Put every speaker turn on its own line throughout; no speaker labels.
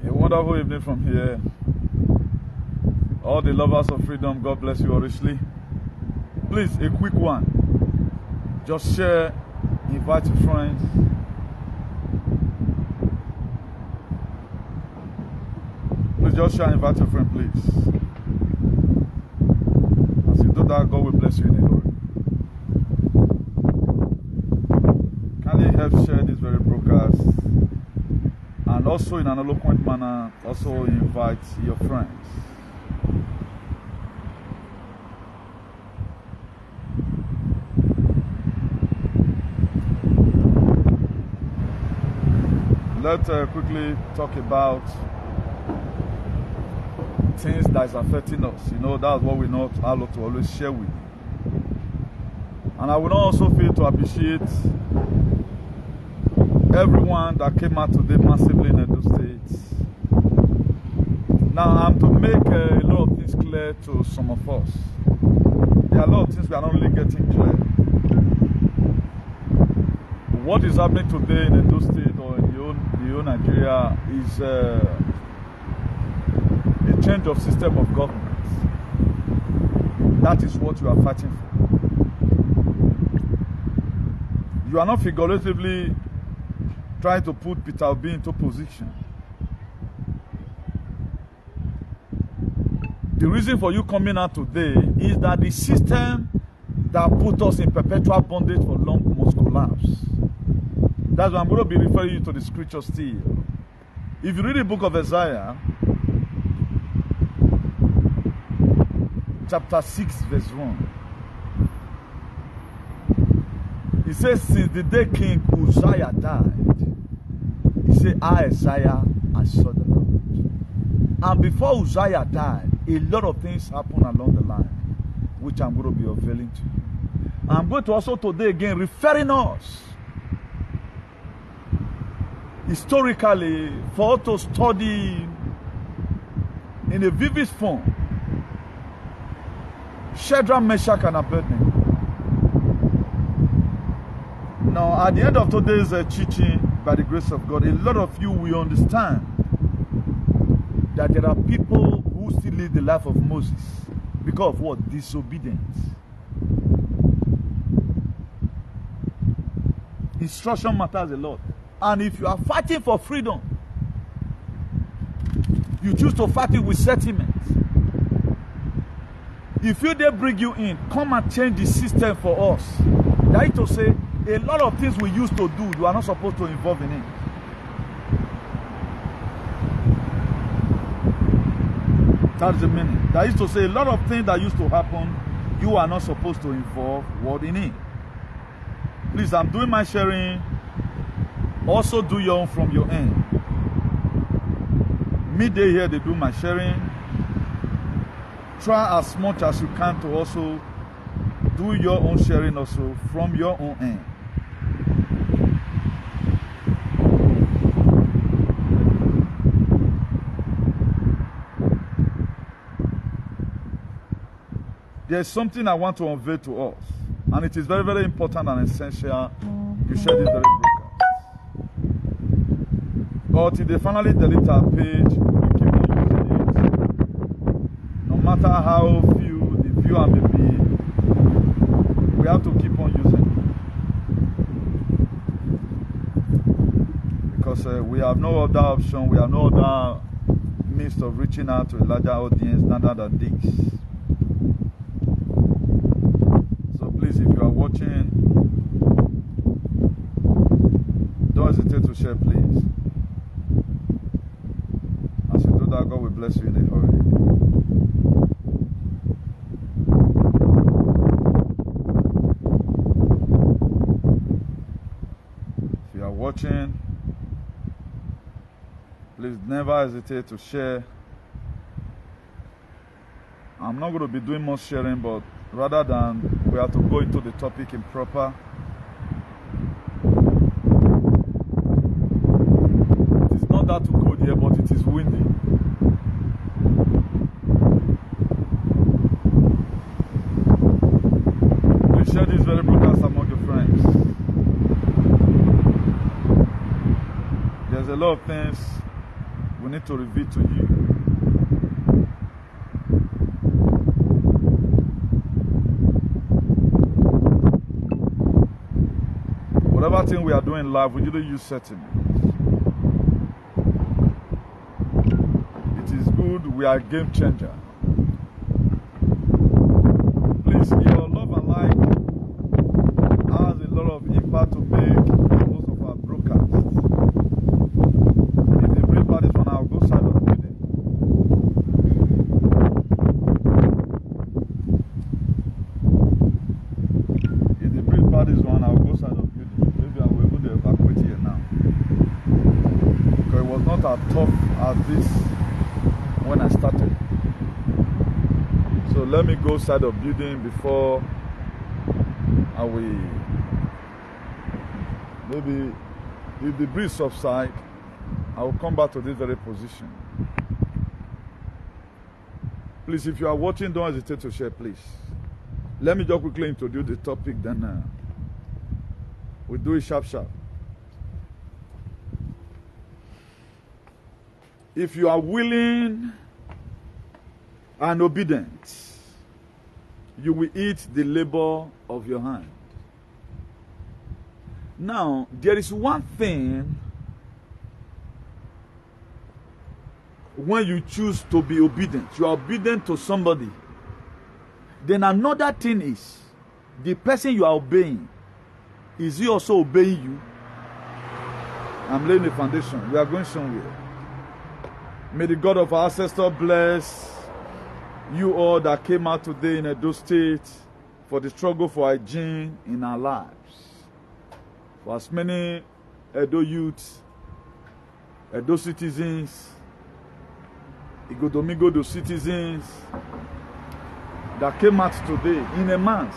A wonderful evening from here. All the lovers of freedom, God bless you all richly. Please, a quick one. Just share, invite your friends. Please just share, invite your friend, please. As you do that, God will bless you in a hurry. Can you help share this very broadcast? And also in an eloquent manner, also invite your friends. Let's quickly talk about things that is affecting us. You know, that's what we know how to always share with you. And I would also feel to appreciate everyone that came out today massively in Edo State. Now, I'm to make a lot of things clear to some of us. There are a lot of things we are not really getting clear. What is happening today in Edo State or in the whole Nigeria is a change of system of government. That is what you are fighting for. You are not figuratively trying to put Peter Obi into position. The reason for you coming out today is that the system that put us in perpetual bondage for long must collapse. That's why I'm going to be referring you to the scripture still. If you read the book of Isaiah, chapter 6, verse 1, it says, since the day King Uzziah died, he said, I, Isaiah, I saw the Lord. And before Uzziah died, a lot of things happened along the line, which I'm going to be unveiling to you. I'm going to also today again referring us historically for us to study in a vivid form Shadrach, Meshach, and Abednego. Now, at the end of today's teaching, by the grace of God, a lot of you will understand that there are people who still live the life of Moses because of what? Disobedience. Instruction matters a lot. And if you are fighting for freedom, you choose to fight it with sentiments. If you they bring you in, come and change the system for us. That is to say, a lot of things we used to do, you are not supposed to involve in it. That is the meaning. That is to say, a lot of things that used to happen, you are not supposed to involve in it. Please, I'm doing my sharing. Also do your own from your end. Midday here, they do my sharing. Try as much as you can to also do your own sharing also from your own end. There's something I want to unveil to us, and it is very, very important and essential you share this very broadcast. But if they finally delete our page, we keep on using it. No matter how few the viewer may be, we have to keep on using it. Because we have no other option, we have no other means of reaching out to a larger audience other than this. So please, if you are watching, don't hesitate to share, please. As you do that, God will bless you in a hurry. If you are watching, please never hesitate to share. I'm not going to be doing much sharing, but rather than we have to go into the topic in proper, it is not that too cold here, but it is windy. Please share this very broadcast among your friends. There's a lot of things we need to reveal to you. Whatever thing we are doing in life, we usually use settings. It is good, we are a game changer. Please, your love and like has a lot of impact to make most of our broadcasts. If they bring back this one, I'll go side of the building. If they bring back this one, I'll go side of the building. Maybe I will able to evacuate here now. Because it was not as tough as this when I started. So let me go side of building before I will. Maybe if the breeze subside, I will come back to this very position. Please, if you are watching, don't hesitate to share, please. Let me just quickly introduce the topic, then we'll do it sharp. If you are willing and obedient, you will eat the labor of your hand. Now, there is one thing when you choose to be obedient. You are obedient to somebody. Then another thing is, the person you are obeying, is he also obeying you? I'm laying the foundation. We are going somewhere. May the God of our ancestors bless you all that came out today in Edo State for the struggle for hygiene in our lives. For as many Edo youths, Edo citizens, Igodomigodo citizens that came out today in a mass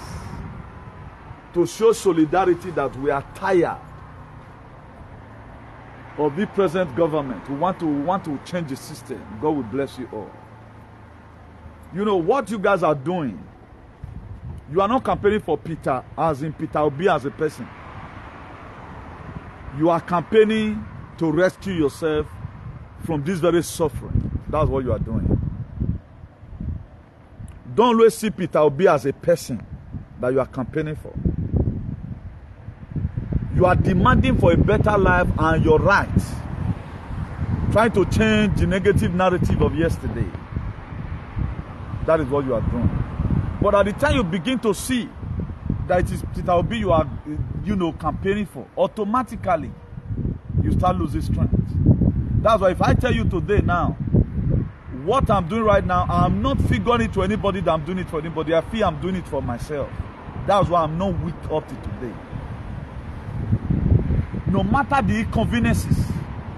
to show solidarity that we are tired of the present government. We want to change the system. God will bless you all. You know what you guys are doing. You are not campaigning for Peter, as in Peter Obi as a person. You are campaigning to rescue yourself from this very suffering. That's what you are doing. Don't always see Peter Obi as a person that you are campaigning for. You are demanding for a better life and your rights. Trying to change the negative narrative of yesterday. That is what you are doing. But at the time you begin to see that it is Peter Obi you are, campaigning for, automatically you start losing strength. That's why if I tell you today now, what I'm doing right now, I'm not figuring it to anybody that I'm doing it for anybody. I feel I'm doing it for myself. That's why I'm not weak up to today. No matter the inconveniences,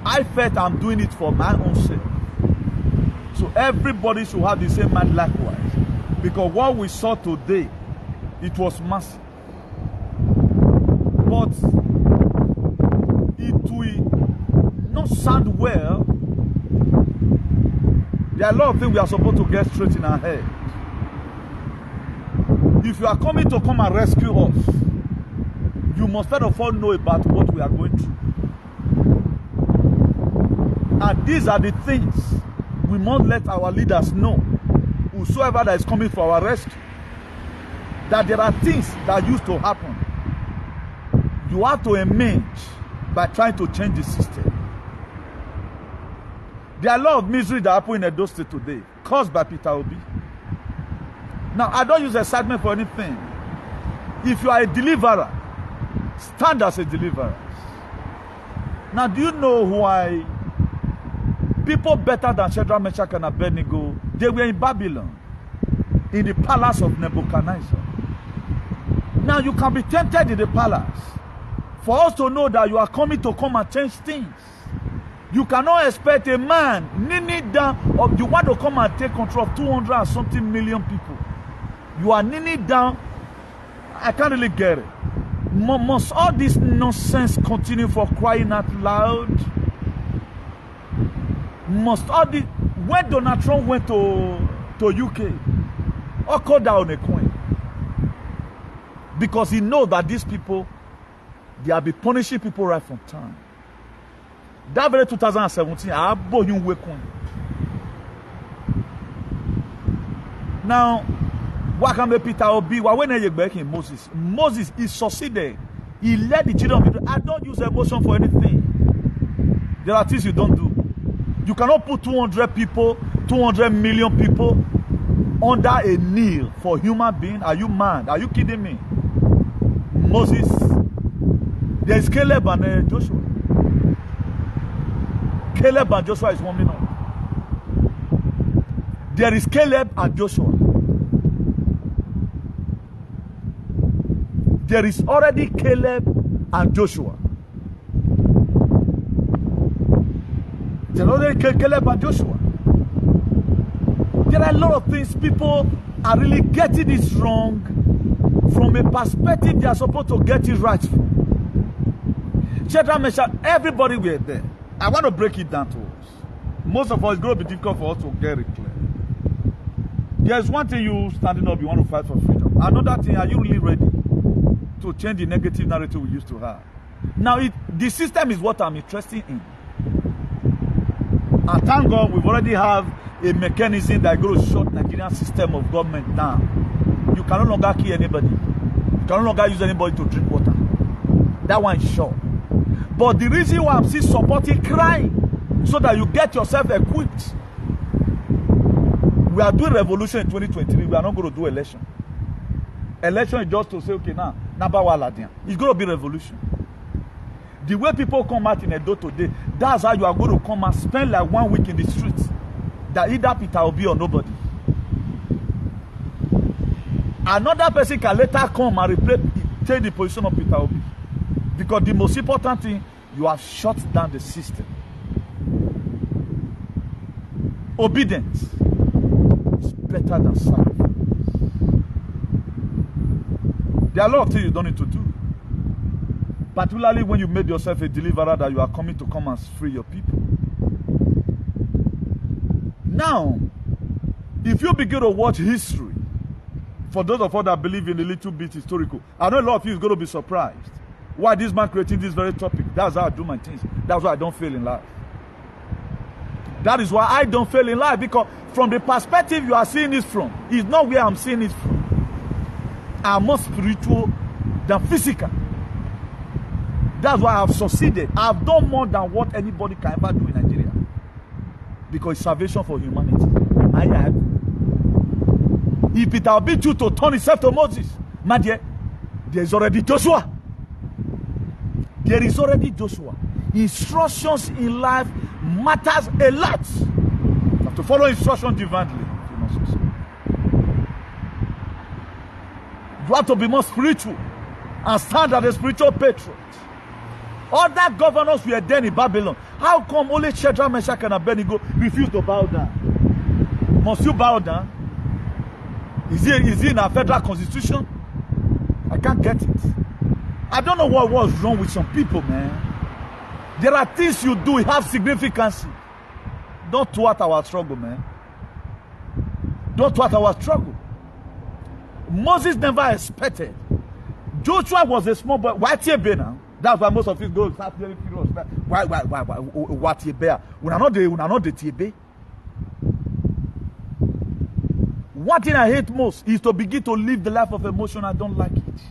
I felt I'm doing it for my own sake. So everybody should have the same mind likewise. Because what we saw today, it was massive. But it will not sound well. There are a lot of things we are supposed to get straight in our head. If you are coming to come and rescue us, you must first of all know about what we are going through. And these are the things we must let our leaders know, whosoever that is coming for our rescue, that there are things that used to happen. You have to emerge by trying to change the system. There are a lot of misery that happen in Edo State today, caused by Peter Obi. Now, I don't use excitement for anything. If you are a deliverer, stand as a deliverer. Now, do you know why people better than Shadrach, Meshach, and Abednego, they were in Babylon, in the palace of Nebuchadnezzar. Now, you can be tempted in the palace for us to know that you are coming to come and change things. You cannot expect a man kneeling down, or you want to come and take control of 200 and something million people. You are kneeling down. I can't really get it. Must all this nonsense continue for crying out loud? Must all this... When Donald Trump went to UK, or called down a coin, because he knows that these people, they have been punishing people right from time. That very 2017, I bought you wekun. Now, what can be Peter Obi? When you back in Moses? Moses is succeeded. He led the children of Israel. I don't use emotion for anything. There are things you don't do. You cannot put 200 people, 200 million people under a kneel for human being. Are you mad? Are you kidding me? Moses. There is Caleb and Joshua. Caleb and Joshua is warming up. There is Caleb and Joshua. There is already Caleb and Joshua. There are already Caleb and Joshua. There are a lot of things people are really getting this wrong from a perspective they are supposed to get it right from. Shadrach, Meshach, everybody were there. I want to break it down to us. Most of us, it's going to be difficult for us to get it clear. There's one thing you standing up, you want to fight for freedom. Another thing, are you really ready to change the negative narrative we used to have? Now, the system is what I'm interested in. And thank God we've already have a mechanism that goes to shut Nigerian system of government down. You can no longer kill anybody. You can no longer use anybody to drink water. That one is sure. But the reason why I'm still supporting crime, so that you get yourself equipped. We are doing revolution in 2023. We are not going to do election. Election is just to say, okay, now, it's going to be revolution. The way people come out in Edo today, that's how you are going to come and spend like 1 week in the streets. That either Peter Obi or nobody. Another person can later come and take the position of Peter Obi. Because the most important thing, you have shut down the system. Obedience is better than sacrifice. There are a lot of things you don't need to do. Particularly when you made yourself a deliverer that you are coming to come and free your people. Now, if you begin to watch history, for those of us that believe in a little bit historical, I know a lot of you is going to be surprised. Why this man creating this very topic? That's how I do my things. That's why I don't fail in life. That is why I don't fail in life, because from the perspective you are seeing this from, is not where I'm seeing it from. I'm more spiritual than physical. That's why I've succeeded. I've done more than what anybody can ever do in Nigeria. Because it's salvation for humanity. If it will be true to turn himself to Moses, my dear, there is already Joshua. There is already Joshua. Instructions in life matters a lot. You have to follow instructions divinely. You have to be more spiritual and stand as a spiritual patriot. Other governors were then in Babylon. How come only Shadrach, Meshach, and Abednego refused to bow down? Must you bow down? Is it in our federal constitution? I can't get it. I don't know what was wrong with some people, man. There are things you do, have significance. Don't thwart our struggle, man. Don't thwart our struggle. Moses never expected. Joshua was a small boy. Why TB now? That's why most of you go start very curious. Why? What TB? We are not the TB. One thing I hate most is to begin to live the life of emotion. I don't like it.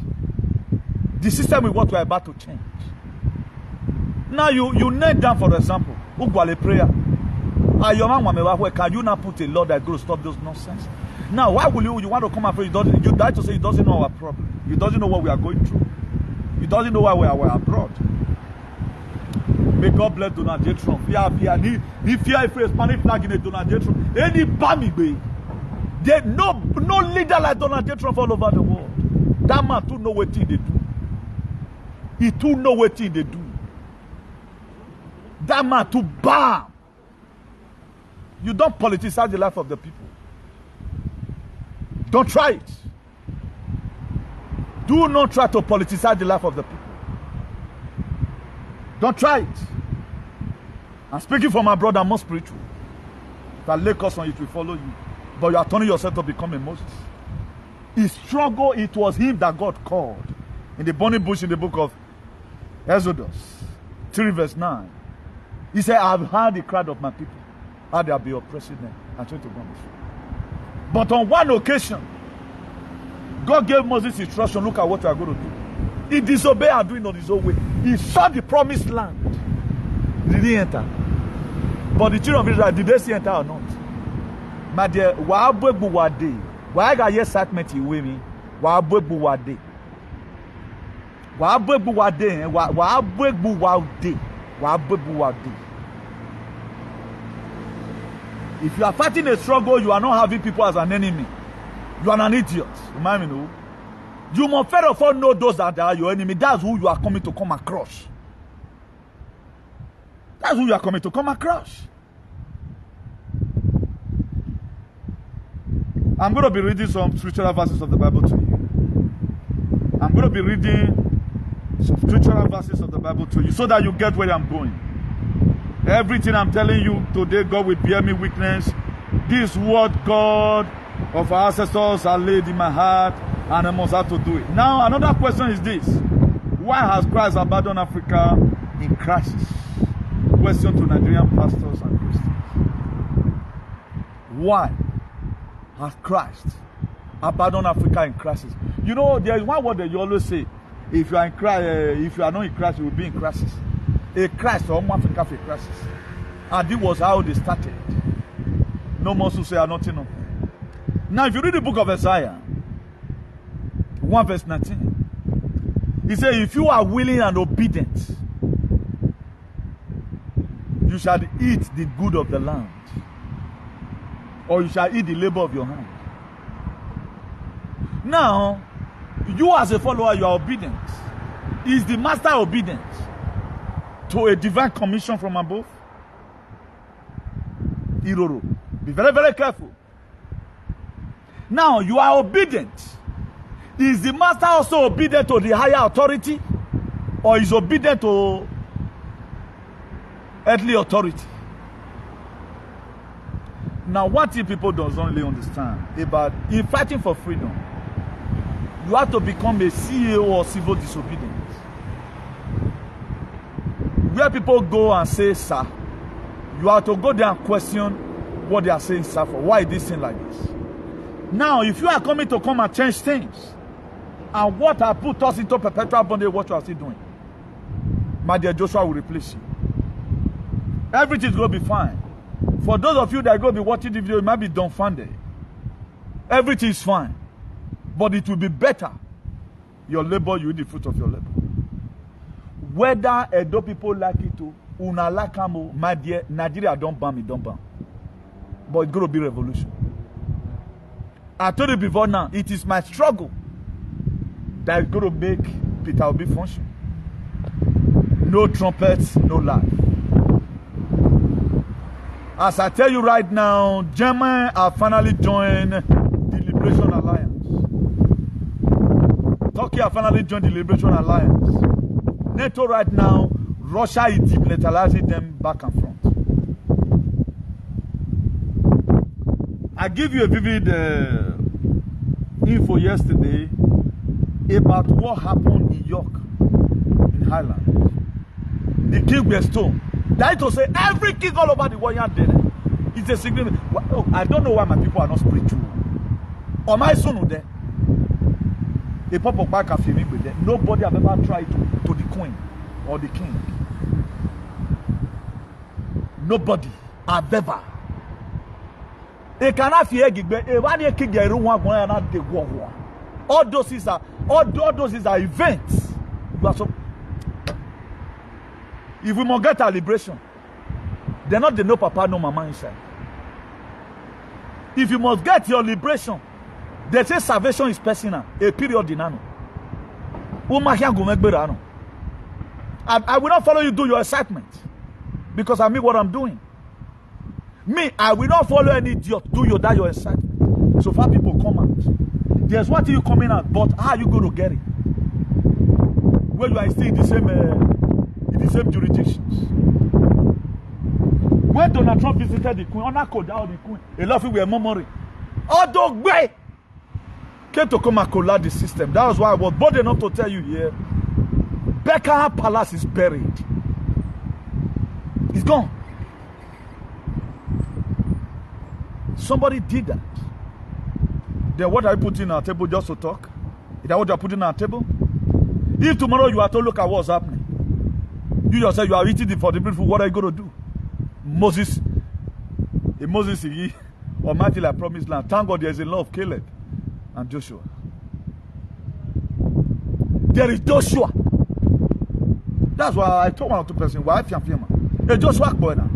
The system is what we are about to change. Now you kneel down, for example. Ugwale prayer. Can you now put a law that goes to stop those nonsense? Now, why will you want to come and pray? You die to say he doesn't know our problem. He doesn't know what we are going through. He doesn't know why we are abroad. May God bless Donald J. Trump. If you are a Spanish flag in a Donald J. Trump, any bammy, there no leader like Donald J. Trump all over the world. That man too know what they do. He too know what they do. That man too bam. You don't politicize the life of the people. Don't try it. Do not try to politicize the life of the people. Don't try it. I'm speaking for my brother, more spiritual. That lay curse on you to follow you. But you are turning yourself to become a Moses. His struggle, it was him that God called. In the burning bush in the book of Exodus 3 verse 9. He said, I've heard the cry of my people, how they have been oppressing them and trying to run this. But on one occasion, God gave Moses instruction, look at what you are going to do. He disobeyed and doing on his own way. He saw the promised land. Did he enter? But the children of Israel, did they see enter or not? My dear, why got your excitement you with me? Why if you are fighting a struggle, you are not having people as an enemy. You are an idiot. Remind me, no? You must first of all know those that are your enemy. That's who you are coming to come across. That's who you are coming to come across. I'm going to be reading some scriptural verses of the Bible to you. I'm going to be reading some scriptural verses of the Bible to you so that you get where I'm going. Everything I'm telling you today, God will bear me witness. This word God of our ancestors are laid in my heart, and I must have to do it. Now, another question is this. Why has Christ abandoned Africa in crisis? Question to Nigerian pastors and Christians. Why has Christ abandoned Africa in crisis? You know, there is one word that you always say. If you are in if you are not in crisis, you will be in crisis. A crisis or Africa for a crisis. And this was how they started. No more to say nothing. No. Now, if you read the book of Isaiah, 1 verse 19, he says, if you are willing and obedient, you shall eat the good of the land, or you shall eat the labor of your hand. Now, you as a follower, you are obedient. Is the master obedient to a divine commission from above? Iroro. Be very, very careful. Now, you are obedient. Is the master also obedient to the higher authority? Or is obedient to earthly authority? Now, what if people don't really understand about in fighting for freedom, you have to become a CEO of civil disobedience. Where people go and say, sir, you have to go there and question what they are saying, sir, for. Why is this thing like this? Now, if you are coming to come and change things, and what have put us into perpetual bondage, what you are still doing, my dear Joshua will replace you. Everything is going to be fine. For those of you that are going to be watching the video, you might be dumbfounded. Everything is fine. But it will be better. Your labor, you eat the fruit of your labor. Whether Edo people like it to, una like am, my dear, Nigeria don't ban me, don't ban. But it's going to be revolution. I told you before now, it is my struggle that is going to make Peter Obi function. No trumpets, no life. As I tell you right now, Germany have finally joined the Liberation Alliance. Turkey have finally joined the Liberation Alliance. NATO right now, Russia is demilitarizing them back and front. I give you a vivid info yesterday about what happened in York, in Highland. The king was stoned. That to say every king all over the world did it. It's a significant. Oh, I don't know why my people are not spiritual. Or my son there. A pop of back of him with them. Nobody have ever tried to the queen or the king. Nobody have ever. All those are events. You are so. If we must get our liberation, they're not the no papa, no mama inside. If you must get your liberation, they say salvation is personal, a period in ano. I will not follow you do your excitement because I mean what I'm doing. Me, I will not follow any idiot do your excitement. So far people come out. There's what you coming out, but how are you going to get it? Where you are still in the same jurisdictions. When Donald Trump visited the Queen, the Queen, a lot of people were murmuring. Although way came to come and collapse the system. That was why I was bold enough to tell you here. Buckingham Palace is buried. It's gone. Somebody did that. Then what are you putting on our table just to talk? Is that what you are putting on our table? If tomorrow you are to look at what's happening, you yourself, you are eating the forbidden food, what are you going to do? Moses, he Almighty like promised land. Thank God there is a law of Caleb and Joshua. There is Joshua. That's why I told one or two persons, why if you a Joshua boy now.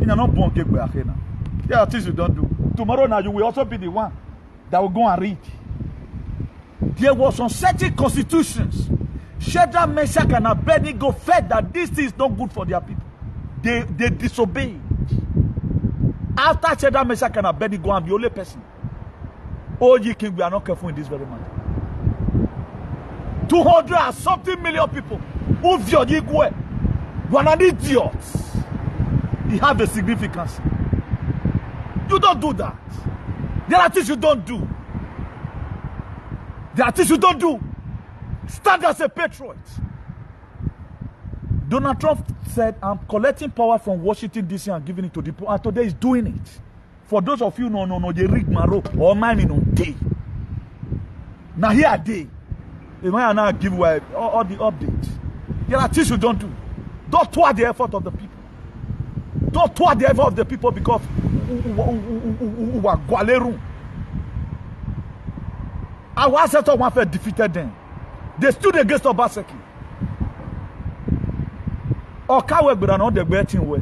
You are not born cake by now. There are things you don't do. Tomorrow now you will also be the one that will go and read. There was some certain constitutions. Shadrach, Meshach, and Abednego felt that this thing is not good for their people. They disobeyed. After Shadrach, Meshach, and Abednego, I'm the only person. Oh, ye king, we are not careful in this very matter. 200 and something million people who view you go. You are an idiot. It have a significance. You don't do that. There are things you don't do. There are things you don't do. Stand as a patriot. Donald Trump said, I'm collecting power from Washington, D.C. and giving it to the people. And today he's doing it. For those of you no, they rig my rope or mine in on day. Now here are they. They might now give away all the updates. There are things you don't do. Don't thwart the effort of the people. Don't thwart the effort of the people because our ancestors warfare defeated them. They stood against Obaseki. Or Kawe but not the betting way.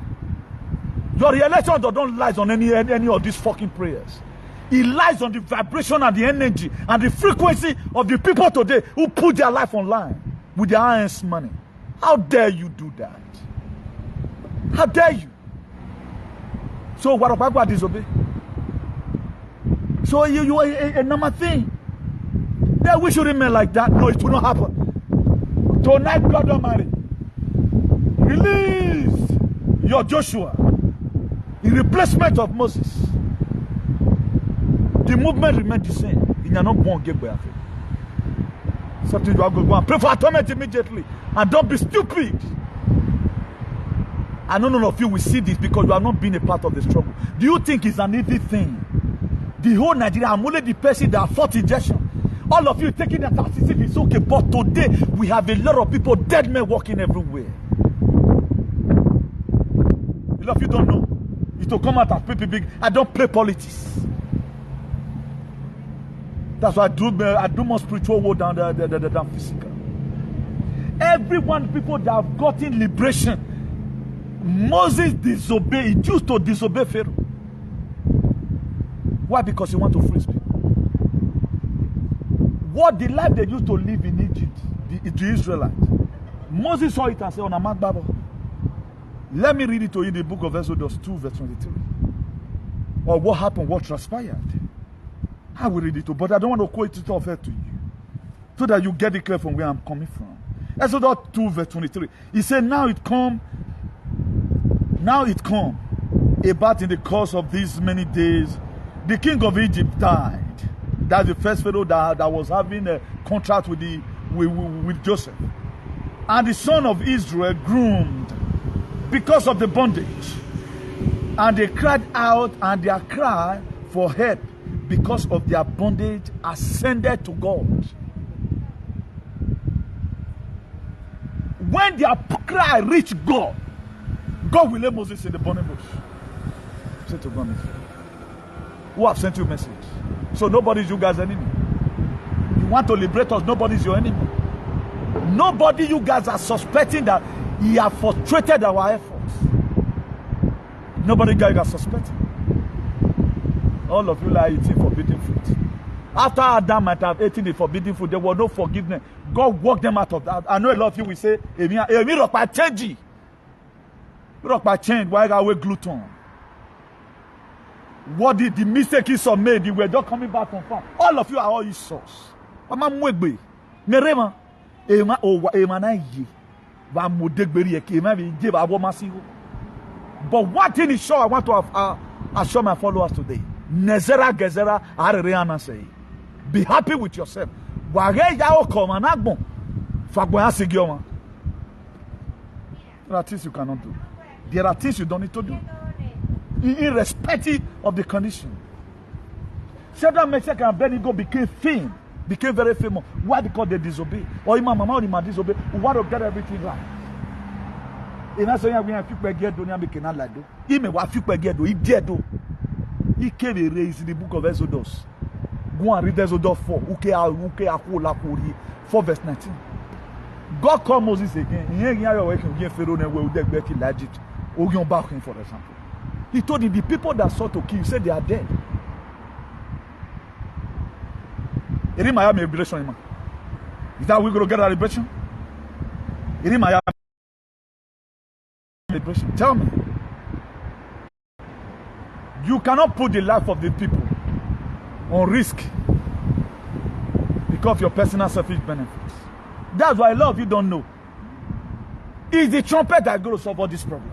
Your re-election don't lie on any of these fucking prayers. It lies on the vibration and the energy and the frequency of the people today who put their life online with their hands money. How dare you do that? How dare you? So what about disobey? So you a number thing. That we should remain like that. No, it will not happen. Tonight, God Almighty, release your Joshua in replacement of Moses. The movement remains the same. You are not born get by something you are going to go and pray for atonement immediately. And don't be stupid. I know none of you will see this because you have not been a part of the struggle. Do you think it's an easy thing? The whole Nigeria, I'm only the person that fought injection. All of you taking that as if it's okay, but today we have a lot of people, dead men walking everywhere. A lot of you don't know. It's to come out and play big. I don't play politics. That's why I do more spiritual work than physical. Everyone, people that have gotten liberation, Moses disobeyed. He used to disobey Pharaoh. Why? Because he want to free people. What the life they used to live in Egypt, the Israelites. Moses saw it and said, on a mad Bible. Let me read it to you in the book of Exodus 2, verse 23. Or what happened, what transpired. I will read it to you, but I don't want to quote it off here to you. So that you get it clear from where I'm coming from. Exodus 2, verse 23. He said, now it come about in the course of these many days, the king of Egypt died. That's the first Pharaoh that was having a contract with Joseph. And the son of Israel groomed because of the bondage. And they cried out, and their cry for help because of their bondage ascended to God. When their cry reached God, God will let Moses in the burning bush. Say to God, who have sent you a message? So nobody is you guys' enemy. You want to liberate us, nobody is your enemy. Nobody you guys are suspecting that he has frustrated our efforts. Nobody guys are suspecting. All of you like eating forbidden fruit. After Adam might have eaten the forbidden fruit, there was no forgiveness. God walked them out of that. I know a lot of you will say, Emi rock by change. Rock by change, why are we gluten? What did the mistake is made? You were just coming back from farm. All of you are all his source. But one thing is sure, I want to assure my followers today. Nezera gezera arereana say. Be happy with yourself. There are things you cannot do. There are things you don't need to do. Irrespective of the condition. Shadrach, Meshach, and Abednego became very famous. Why? Because they disobey. Or Imam Mama or Imam disobey. We want to get everything right. And that's why we have people get do. We cannot like do. He may have people get do. He did do. He came and raised in the book of Exodus. Go and read Exodus 4. 4 verse 19. God called Moses again. For example. He told him the people that sought to kill, he said they are dead. Is that we going to get a liberation? Tell me. You cannot put the life of the people on risk because of your personal selfish benefits. That's why a lot of you don't know. It's the trumpet that goes to solve all this problem.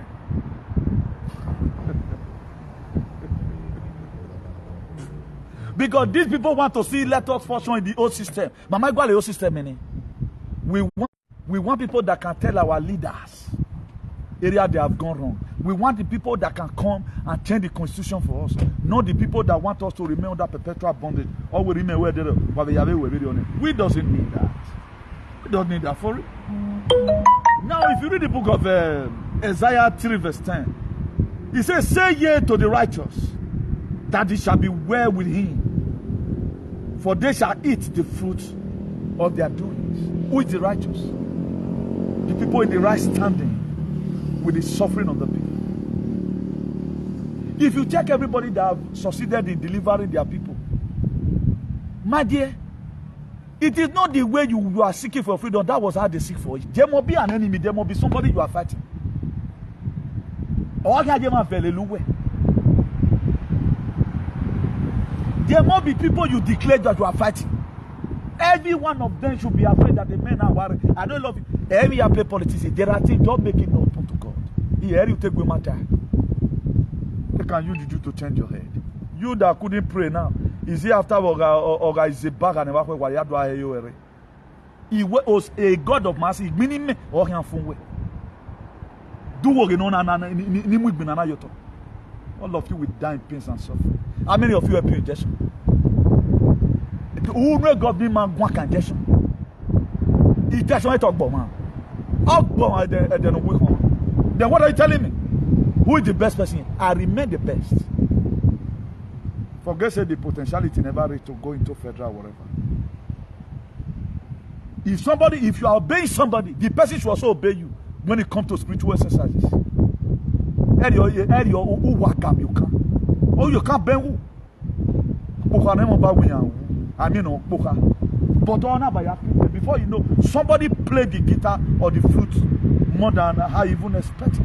Because these people want to see let us function in the old system. Mama, go to the old system. We want people that can tell our leaders area they have gone wrong. We want the people that can come and change the constitution for us. Not the people that want us to remain under perpetual bondage. Or we remain where they are. We doesn't need that. We don't need that for it. Now, if you read the book of Isaiah 3 verse 10, it says, say ye to the righteous, that it shall be well with him, for they shall eat the fruit of their doings. Who is the righteous? The people in the right standing with the suffering of the people. If you check everybody that have succeeded in delivering their people, my dear, it is not the way you are seeking for freedom. That was how they seek for it. There must be an enemy. There must be somebody you are fighting. There must be people you declare that you are fighting. Every one of them should be afraid that the men are worried. I don't love you. Every year play politics. There are things, don't make it known to God. Here you take with matter. What can you do to change your head? You that couldn't pray now. Is it after Oga is a bag and a he was a God of mercy. Meaning or him from way. Do what you know na all of you will die in pains and suffering. How many of you have been injection? Who know God be man one injection? Injection I talk about man. Then what are you telling me? Who is the best person? I remain the best. Forget say the potentiality never reach to go into federal whatever. If you are obeying somebody, the person should also obey you when it comes to spiritual exercises. You can. Oh, you can't bend. I mean, but before you know, somebody played the guitar or the flute more than I even expected.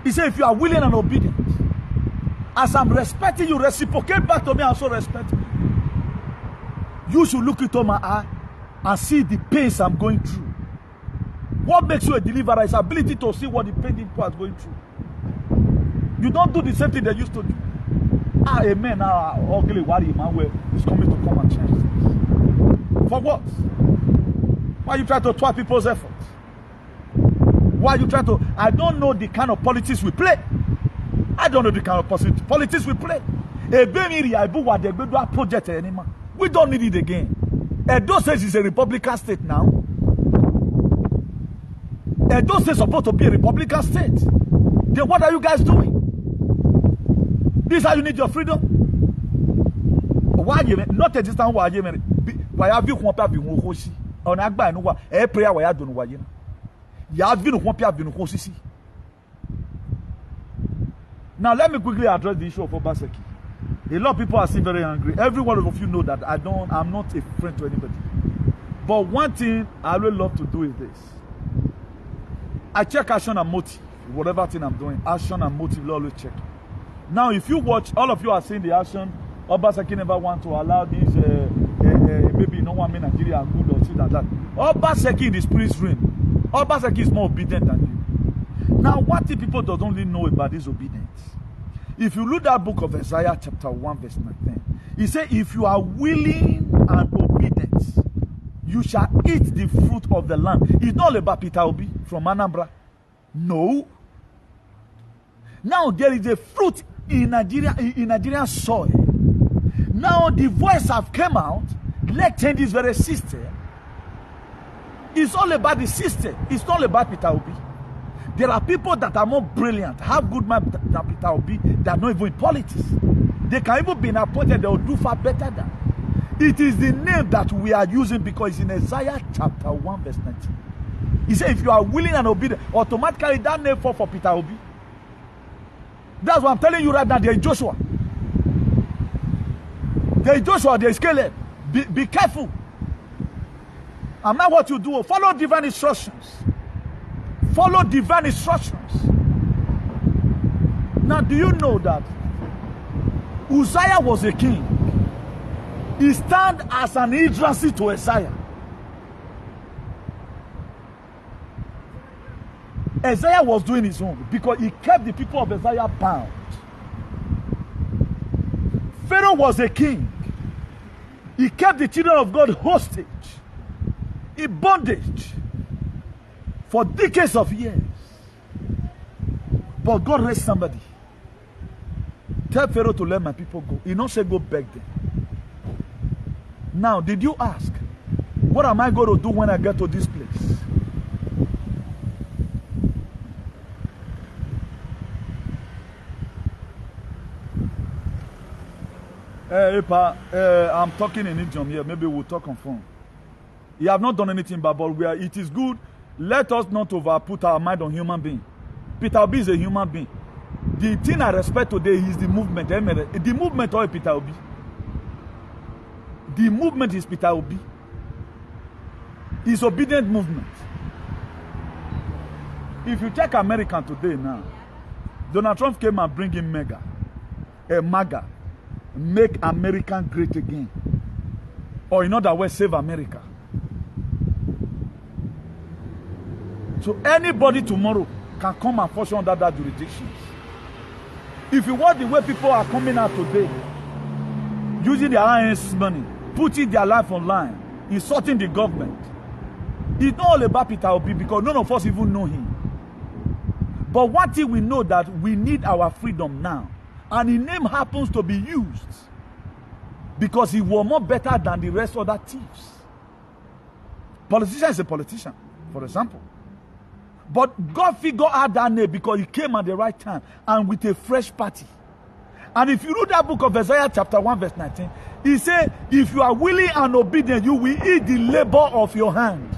He said, if you are willing and obedient, as I'm respecting you, reciprocate back to me and also respect me. You should look into my eye and see the pains I'm going through. What makes you a deliverer is ability to see what the pain people are going through. You don't do the same thing they used to do. Amen. Ugly worry man is coming to come and change things. For what? Why you try to thwart people's efforts? Why you try to? I don't know the kind of politics we play. I don't know the kind of politics we play. Project anymore. We don't need it again. Edo says it's a Republican state now. Edo says it's supposed to be a Republican state. Then what are you guys doing? This is how you need your freedom. Why you not existing? Why you why have you compared with Hoshi? On Agba and what? A prayer why I don't know why you. You have been compared with Hoshi. Now let me quickly address the issue of Obaseki. A lot of people are still very angry. Every one of you know that I'm not a friend to anybody. But one thing I really love to do is this. I check action and motive. Whatever thing I'm doing, action and motive, I always check. Now, if you watch, all of you are seeing the action. Obaseki never want to allow these, maybe no one in Nigeria are good or things like that. Obaseki in the spirit's realm. Obaseki is more obedient than you. Now, what the people don't really know about this obedience? If you look at that book of Isaiah chapter 1 verse 19, he said, if you are willing and obedient, you shall eat the fruit of the land. It's not about Peter Obi from Anambra. No. Now there is a fruit in Nigerian soil. Now the voice have come out. Let's change this very system. It's all about the system. It's not about Peter Obi. There are people that are more brilliant, have good mind than Peter Obi, that are not even in politics. They can even be appointed, they will do far better than. It is the name that we are using because it's in Isaiah chapter 1 verse 19. He said, if you are willing and obedient, automatically that name fall for Peter Obi. That's what I'm telling you right now. There is Joshua. There is Joshua, there is Caleb. Be careful. And now what you do, follow divine instructions. Follow divine instructions. Now, do you know that Uzziah was a king? He stand as an hindrance to Isaiah. Isaiah was doing his own because he kept the people of Isaiah bound. Pharaoh was a king. He kept the children of God hostage, in bondage, for decades of years. But God raised somebody. Tell Pharaoh to let my people go. He don't say go beg them. Now, did you ask, what am I going to do when I get to this place? I'm talking in idiom here. Maybe we'll talk on phone. You have not done anything bad, but it is good. Let us not put our mind on human being. Peter Obi is a human being. The thing I respect today is the movement. The movement or Peter Obi. The movement is Peter Obi. It's obedient movement. If you check America today now, Donald Trump came and bring in MAGA. Make America great again. Or in other words, save America. So anybody tomorrow can come and function under that jurisdiction. If you watch the way people are coming out today, using their hands money, putting their life online, insulting the government, it's not all about Peter Obi because none of us even know him. But one thing we know that we need our freedom now. And his name happens to be used because he was more better than the rest of the thieves. Politician is a politician, for example. But God figured out that name because he came at the right time and with a fresh party. And if you read that book of Isaiah chapter 1 verse 19, he said, if you are willing and obedient, you will eat the labor of your hand.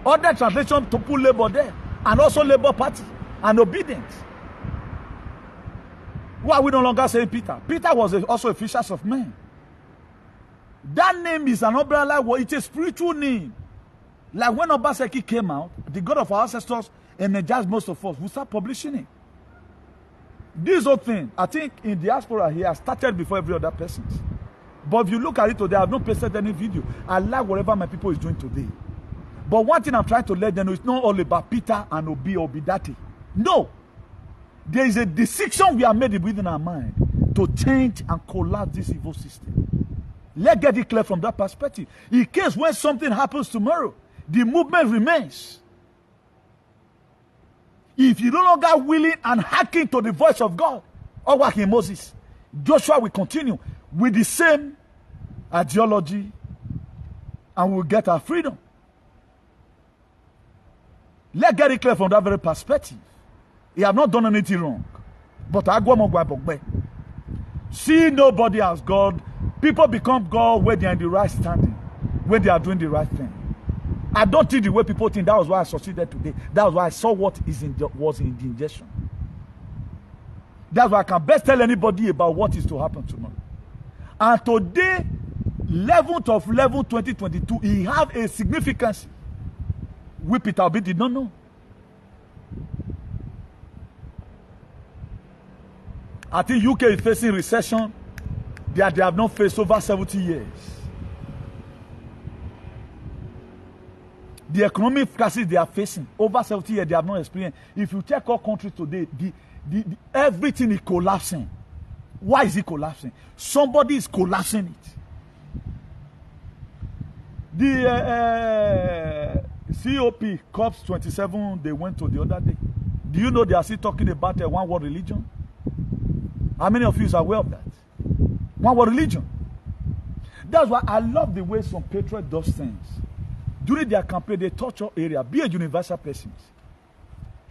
Other translation to put labor there. And also labor party and obedience. Why are we no longer saying Peter? Peter was also a fisher of men. That name is an umbrella word. It's a spiritual name. Like when Obaseki came out, the God of our ancestors energized most of us. We start publishing it. This whole thing, I think in diaspora here, started before every other person. But if you look at it today, I have not posted any video. I like whatever my people is doing today. But one thing I'm trying to let them know, it's not all about Peter and Obi or Bidati. No. There is a decision we have made within our mind to change and collapse this evil system. Let's get it clear from that perspective. In case when something happens tomorrow, the movement remains. If you're no longer willing and hearkening to the voice of God, or like in Moses, Joshua will continue with the same ideology and we'll get our freedom. Let's get it clear from that very perspective. He have not done anything wrong. But see nobody as God. People become God when they are in the right standing, when they are doing the right thing. I don't think the way people think. That was why I succeeded today. That was why I saw what was in the injection. That's why I can best tell anybody about what is to happen tomorrow. And today, 11th of 11, 2022, he have a significance which Peter Obi did not know. I think UK is facing recession that they have not faced over 70 years. The economic crisis they are facing over 70 years they have not experienced. If you check our country today, everything is collapsing. Why is it collapsing? Somebody is collapsing it. The COP, COPs 27, they went to the other day. Do you know they are still talking about a one-world religion? How many of you are aware of that? One-world religion. That's why I love the way some patriots does things. During their campaign, they touch your area. Be a universal pessimist.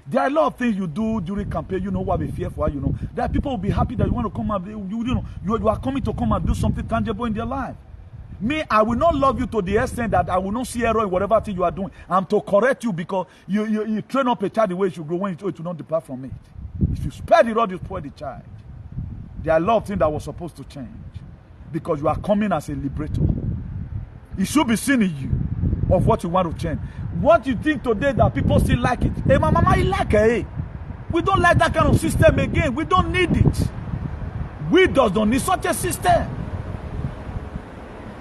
There are a lot of things you do during campaign. You know what we fear for. You know that people will be happy that you want to come and you are coming to come and do something tangible in their life. Me, I will not love you to the extent that I will not see error in whatever thing you are doing. I'm to correct you because you train up a child the way it should grow when it will not depart from it. If you spare the rod, you spoil the child. There are a lot of things that were supposed to change because you are coming as a liberator. It should be seen in you of what you want to change. What you think today that people still like it? Hey, my mama, you like it? Hey? We don't like that kind of system again. We don't need it. We just don't need such a system.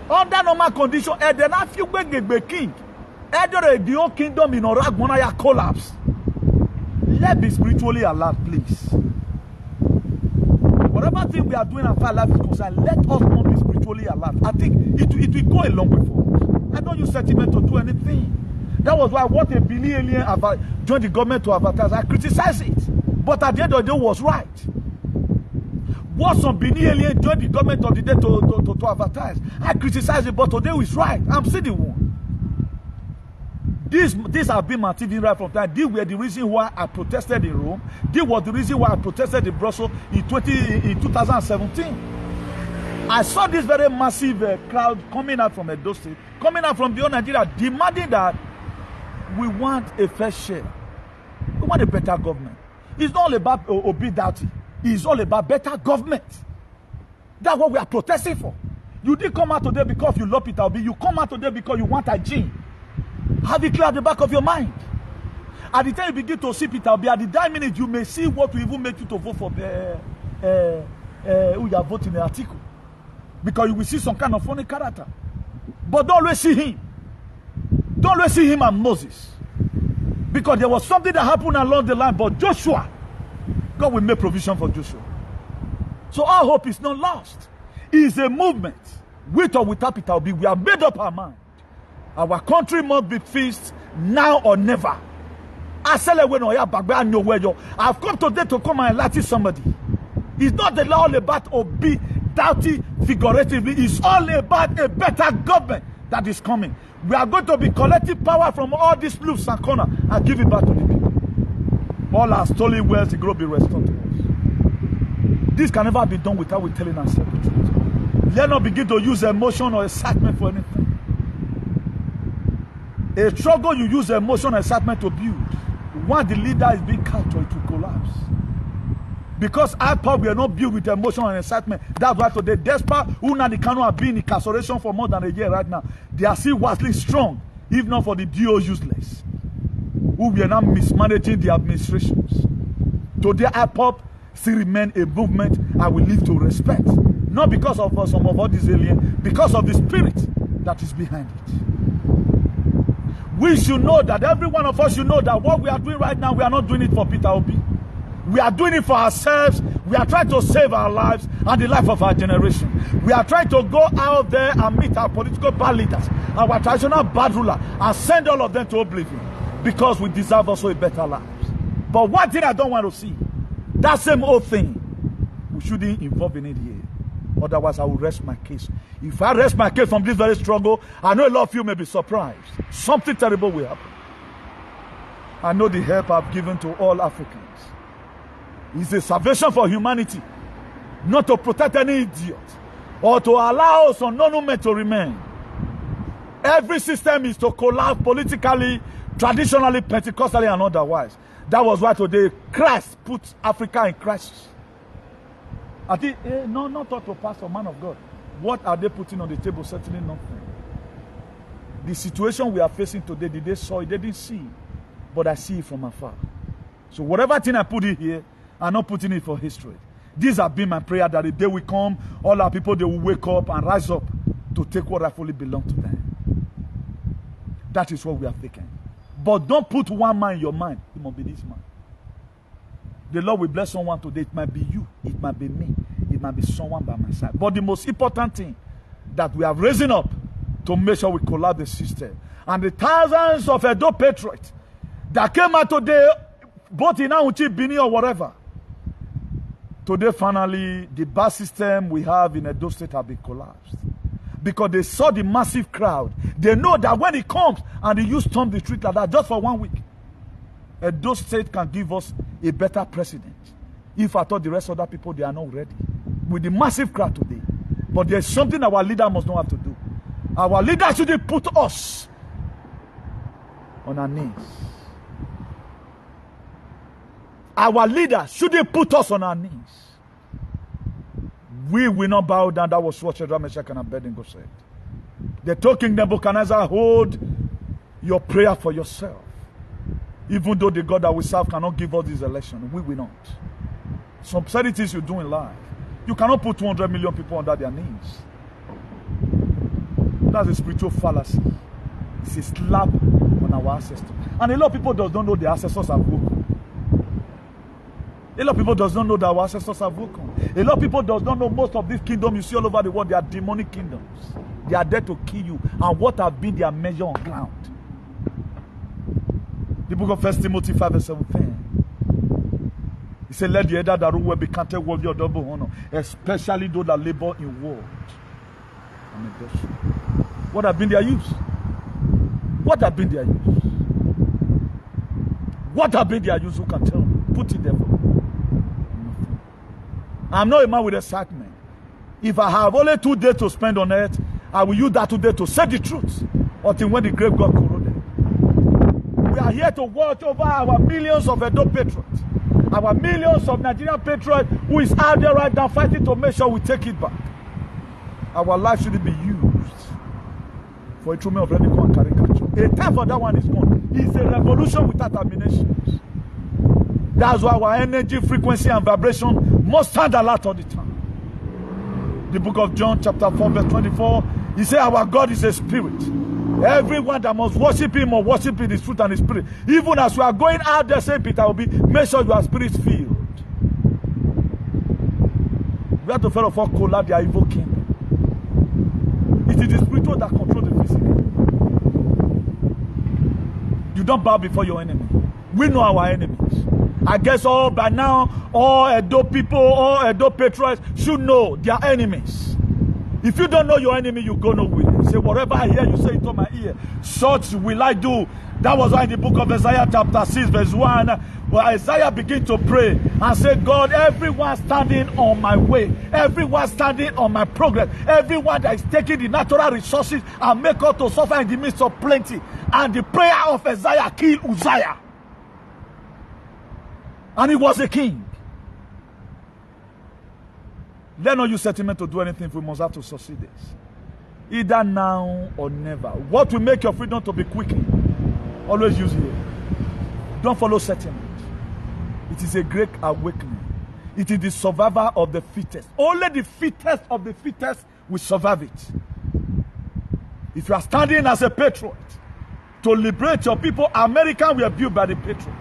Under normal condition, then if you be king, the whole kingdom in Iraq gonna collapse. Let's be spiritually alert, please. Whatever thing we are doing as far as life is concerned, let us not be spiritually alert. I think it will go a long way for us. I don't use sentiment to do anything. That was why what a billion alien joined the government to advertise. I criticize it. But at the end of the day, was right. What some Benin alien joined the government of the day to advertise. I criticize it, but today is right. I'm still the one. These have been my TV right from time. These were the reason why I protested in Rome. This was the reason why I protested in Brussels in 2017. I saw this very massive crowd coming out from Edo State, coming out from beyond Nigeria, demanding that we want a fair share. We want a better government. It's not all about obedience. It's all about better government. That's what we are protesting for. You didn't come out today because you love Peter Obi. You come out today because you want hygiene. Have it clear at the back of your mind. At the time you begin to see Peter Obi, at the dying minute, you may see what will even make you to vote for who you are voting in the article. Because you will see some kind of funny character. But don't always see him. Don't always see him and Moses. Because there was something that happened along the line. But Joshua, God will make provision for Joshua. So our hope is not lost. It is a movement. With or without Peter Obi, we have made up our mind. Our country must be fixed now or never. I've come today to come and enlighten somebody. It's not all about Obi, doubting figuratively. It's all about a better government that is coming. We are going to be collecting power from all these loops and corners and give it back to the people. All our stolen wealth will be restored to us. This can never be done without we telling ourselves the truth. Let not begin to use emotion or excitement for anything. A struggle you use emotion and excitement to build. Once the leader is being captured, it will collapse. Because our power we are not built with emotion and excitement. That's why today, despite Unani Kanu have been in incarceration for more than a year right now, they are still vastly strong, if not for the DO useless, who we are now mismanaging the administrations. Today, IPOP still remain a movement I will live to respect. Not because of some of all these aliens, because of the spirit that is behind it. We should know that every one of us should know that what we are doing right now, we are not doing it for Peter Obi. We are doing it for ourselves. We are trying to save our lives and the life of our generation. We are trying to go out there and meet our political bad leaders, our traditional bad ruler, and send all of them to oblivion because we deserve also a better life. But one thing I don't want to see, that same old thing, we shouldn't involve in it here. Otherwise, I will rest my case. If I rest my case from this very struggle, I know a lot of you may be surprised. Something terrible will happen. I know the help I've given to all Africans. It's a salvation for humanity, not to protect any idiot or to allow us unknown men to remain. Every system is to collapse politically, traditionally, Pentecostally, and otherwise. That was why today Christ put Africa in crisis. I think, not talk to pastor, man of God. What are they putting on the table? Certainly nothing. The situation we are facing today, did they saw it? They didn't see it. But I see it from afar. So whatever thing I put in here, I'm not putting it for history. These have been my prayer that the day will come, all our people, they will wake up and rise up to take what rightfully belongs to them. That is what we are thinking. But don't put one man in your mind. It must be this man. The Lord will bless someone today. It might be you. It might be me. It might be someone by my side. But the most important thing that we have risen up to make sure we collapse the system. And the thousands of Edo patriots that came out today, both in Auchi, Bini, or whatever. Today, finally, the bus system we have in Edo State have been collapsed. Because they saw the massive crowd. They know that when it comes and they use storm the street like that just for 1 week, Edo State can give us a better president. If I thought the rest of the people, they are not ready. With the massive crowd today. But there's something our leader must not have to do. Our leader shouldn't put us on our knees. Our leader shouldn't put us on our knees. We will not bow down. That was what Shadrach, Meshach, and Abednego said. They told King Nebuchadnezzar, hold your prayer for yourself. Even though the God that we serve cannot give us this election, we will not. Some certain things you do in life, you cannot put 200 million people under their knees. That's a spiritual fallacy. It's a slap on our ancestors. And a lot of people don't know their ancestors have woken. A lot of people does not know that our ancestors have woken. A lot of people does not know most of these kingdoms you see all over the world, they are demonic kingdoms. They are there to kill you. And what have been their measure on ground? The book of 1 Timothy 5:17. He said, let the elder that rule be counted worthy of double honor, especially those that labor in word and industry. What have been their use? What have been their use? What have been their use? Who can tell me? Put it there for me. I'm not a man with excitement. If I have only 2 days to spend on earth, I will use that 2 days to say the truth until when the grave got corroded. We are here to watch over our millions of Edo patriots, our millions of Nigerian patriots who is out there right now fighting to make sure we take it back. Our life shouldn't be used for a treatment of ridicule and caricature. A time for that one is gone. It's a revolution without terminations. That's why our energy, frequency, and vibration must stand alert all the time. The book of John, chapter 4, verse 24, he said, our God is a spirit. Everyone that must worship him or worship in his truth and his spirit. Even as we are going out there, saying Peter will be, make sure your spirit is filled. We have to first of all collapse their evil kingdom. It is the spiritual that controls the physical. You don't bow before your enemy. We know our enemies. I guess all by now, all Edo people, all Edo patriots should know their enemies. If you don't know your enemy, you go nowhere. You say, whatever I hear, you say it to my ear. Such will I do. That was why in the book of Isaiah chapter 6 verse 1, where Isaiah began to pray and said, God, everyone standing on my way, everyone standing on my progress, everyone that is taking the natural resources and make us to suffer in the midst of plenty. And the prayer of Isaiah killed Uzziah. And he was a king. Let not use sentiment to do anything if we must have to succeed this. Either now or never. What will make your freedom to be quickly? Always use it. Don't follow sentiment. It is a great awakening. It is the survivor of the fittest. Only the fittest of the fittest will survive it. If you are standing as a patriot to liberate your people, America were built by the patriot.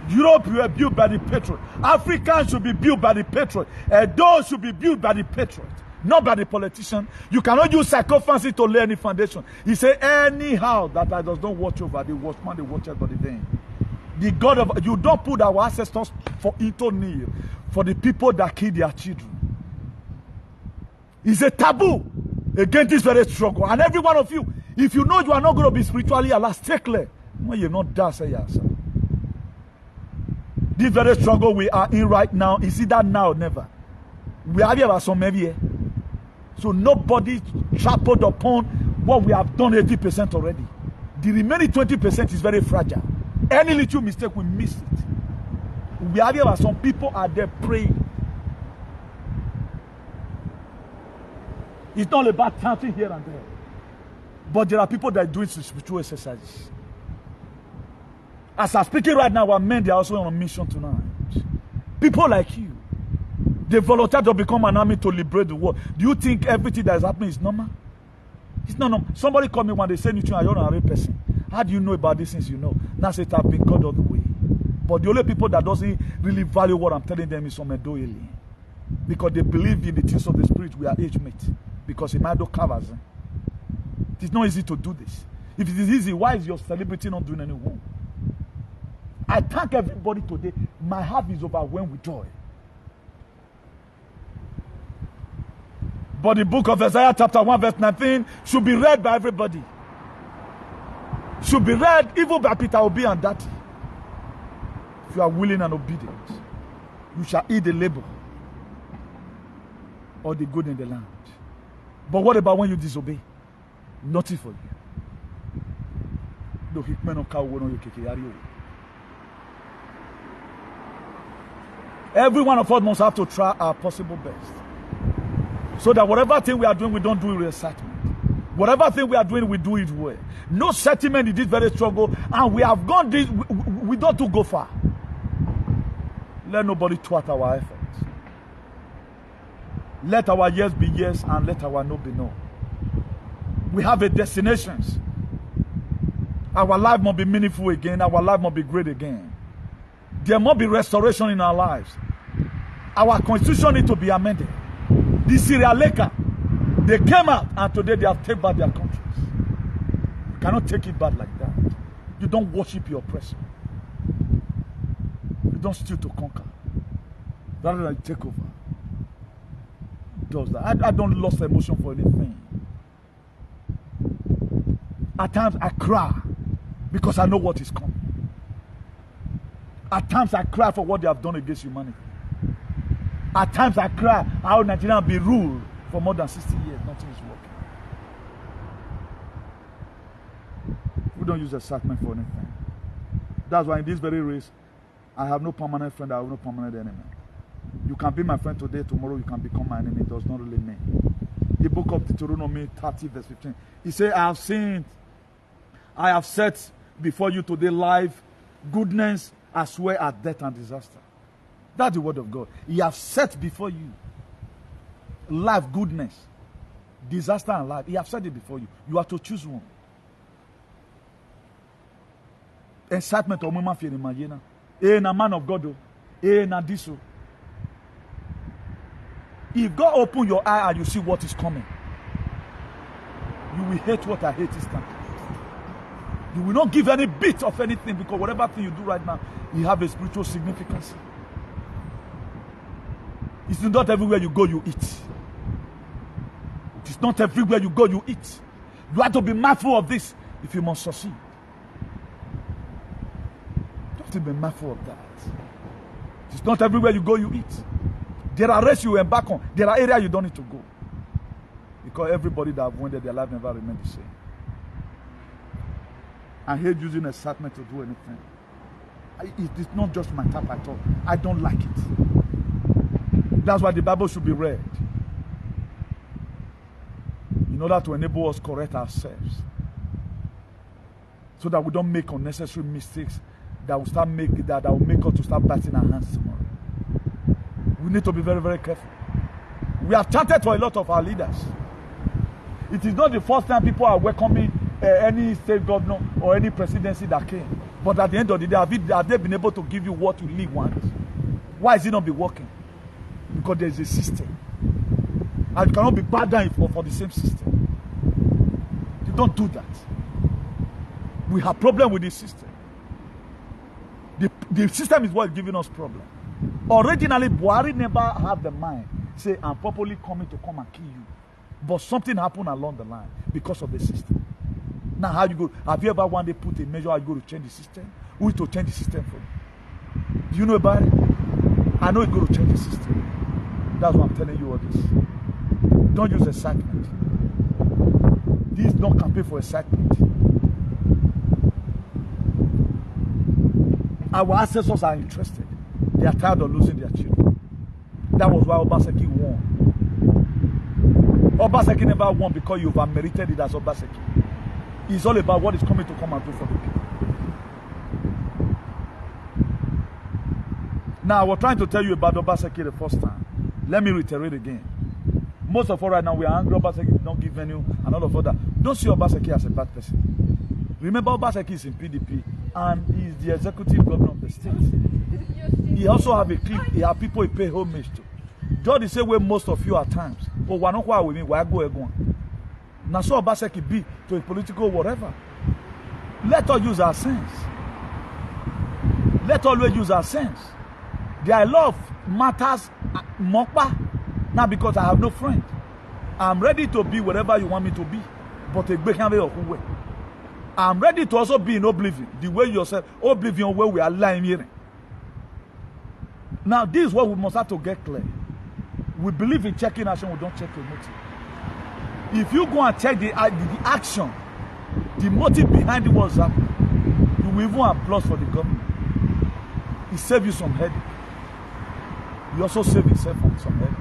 Europe were built by the patriot. Africa should be built by the patriot. Those should be built by the patriot, not by the politician. You cannot use sycophancy to lay any foundation. He said, anyhow that I does not watch over the watchman, the watchers by the day. The God of, you don't put our ancestors for into kneel for the people that kill their children. It's a taboo against this very struggle. And every one of you, if you know you are not going to be spiritually alive, stay clear. When you're not there, say yes. This very struggle we are in right now, is either now or never. We have here some maybe. So nobody trampled upon what we have done 80% already. The remaining 20% is very fragile. Any little mistake, we miss it. We have here some people are there praying. It's not about chanting here and there. But there are people that are doing spiritual exercises. As I'm speaking right now, our men, they are also on a mission tonight. People like you, they volunteer to become an army to liberate the world. Do you think everything that is happening is normal? It's not normal. Somebody called me when they say, you're not a person. How do you know about these things you know? Now say, I've been called all the way. But the only people that doesn't really value what I'm telling them is some Edoili. Because they believe in the things of the spirit, we are age mate. Because it might do covers. It's not easy to do this. If it is easy, why is your celebrity not doing any wrong? I thank everybody today. My heart is overwhelmed with joy. But the book of Isaiah chapter 1 verse 19 should be read by everybody. Should be read even by Peter Obi and Daddy. If you are willing and obedient, you shall eat the labor or the good in the land. But what about when you disobey? Nothing for you. Every one of us must have to try our possible best. So that whatever thing we are doing, we don't do it with excitement. Whatever thing we are doing, we do it well. No sentiment in this very struggle, and we have gone this, we don't go far. Let nobody thwart our efforts. Let our yes be yes, and let our no be no. We have a destination. Our life must be meaningful again. Our life must be great again. There must be restoration in our lives. Our constitution needs to be amended. The Syria Laker, they came out and today they have taken back their countries. You cannot take it back like that. You don't worship your oppressor. You don't steal to conquer. Rather than take over. It does that. I don't lose emotion for anything. At times I cry because I know what is coming. At times I cry for what they have done against humanity. At times I cry how Nigeria be ruled for more than 60 years. Nothing is working. We don't use excitement for anything. That's why in this very race, I have no permanent friend, I have no permanent enemy. You can be my friend today, tomorrow you can become my enemy. It does not really mean. The book of Deuteronomy 30 verse 15. He said, I have set before you today life, goodness, as well as death and disaster. That's the word of God. He has set before you life, goodness, disaster, and life. He has set it before you. You have to choose one. Excitement or moment for imagine. Na man of God. Na this. If God open your eye and you see what is coming, you will hate what I hate instantly. You will not give any bit of anything because whatever thing you do right now, you have a spiritual significance. It's not everywhere you go, you eat. It's not everywhere you go, you eat. You have to be mindful of this if you must succeed. You have to be mindful of that. It's not everywhere you go, you eat. There are races you embark on. There are areas you don't need to go. Because everybody that have wanted their life never remained the same. I hate using excitement to do anything. It is not just my type at all. I don't like it. That's why the Bible should be read. In order to enable us correct ourselves. So that we don't make unnecessary mistakes that will make us to start biting our hands tomorrow. We need to be very, very careful. We have chanted for a lot of our leaders. It is not the first time people are welcoming any state governor or any presidency that came. But at the end of the day, have they been able to give you what you really want? Why is it not be working? Because there is a system. And you cannot be bad down for the same system. You don't do that. We have problem with this system. The system is what is giving us problem. Originally, Buhari never had the mind, say, I'm properly coming to come and kill you. But something happened along the line because of the system. Now, how you go? Have you ever one day put a measure how you go to change the system? Who is to change the system for you? Do you know about it? I know it's going to change the system. That's why I'm telling you all this. Don't use excitement. This is not campaign for excitement. Our ancestors are interested. They are tired of losing their children. That was why Obaseki won. Obaseki never won because you've merited it as Obaseki. It's all about what is coming to come and do for the people. Now, I was trying to tell you about Obaseki the first time. Let me reiterate again. Most of us right now, we are angry Obaseki don't give venue and all of that. Don't see Obaseki as a bad person. Remember, Obaseki is in PDP and he is the executive governor of the state. He also have a clique. He have people he pay homage to. Just the same way most of you at times. But we're not quite with me. Why go again? Now so Obaseki be to a political whatever. Let us use our sense. Let always use our sense. There are a lot of matters, mokpa, not because I have no friend. I'm ready to be wherever you want me to be, but I'm ready to also be in oblivion, the way yourself, oblivion where we are lying here. Now, this is what we must have to get clear. We believe in checking action, we don't check the motive. If you go and check the action, the motive behind it was happening, you will even applaud for the government. It saves you some headache. You also save yourself from some headache.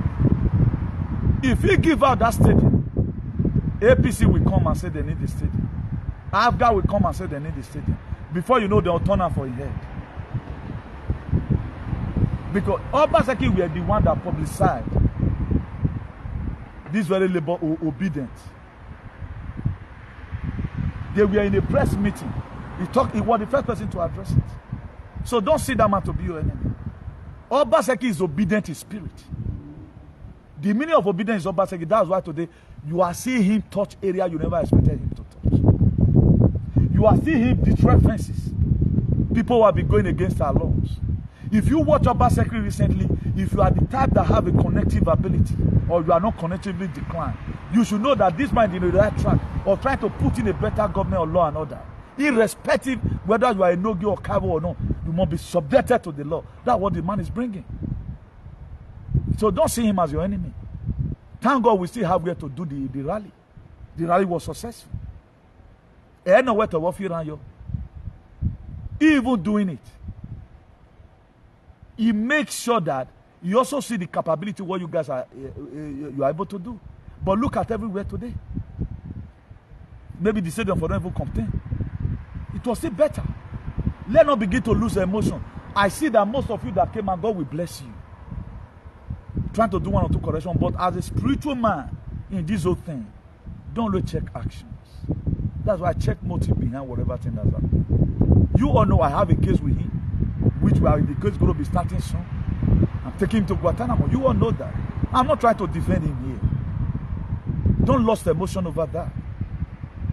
If you give out that stadium, APC will come and say they need the stadium. AFGA will come and say they need the stadium. Before you know, they'll turn out for your head. Because Obaseki were the one that publicized this very labor obedience. They were in a press meeting. He was the first person to address it. So don't see that man to be your enemy. Obaseki is obedient in spirit. The meaning of obedience is Obaseki. That's why today you are seeing him touch area you never expected him to touch. You are seeing him destroy fences. People will be going against our laws. If you watch Obaseki recently, if you are the type that have a connective ability or you are not connectively declined, you should know that this man is in the right track of trying to put in a better government or law and order. Irrespective whether you are a Nogi or Kabo or not, you must be subjected to the law. That's what the man is bringing. So don't see him as your enemy. Thank God we still have where to do the rally. The rally was successful. Even doing it, he makes sure that you also see the capability what you guys are you are able to do. But look at everywhere today. Maybe the stadium for them even contain. It was still better. Let not begin to lose emotion. I see that most of you that came and God will bless you. Trying to do one or two corrections, but as a spiritual man in this whole thing, don't really check actions. That's why I check motive behind whatever thing that's happening. You all know I have a case with him, which the case is going to be starting soon. I'm taking him to Guantanamo. You all know that. I'm not trying to defend him here. Don't lose emotion over that.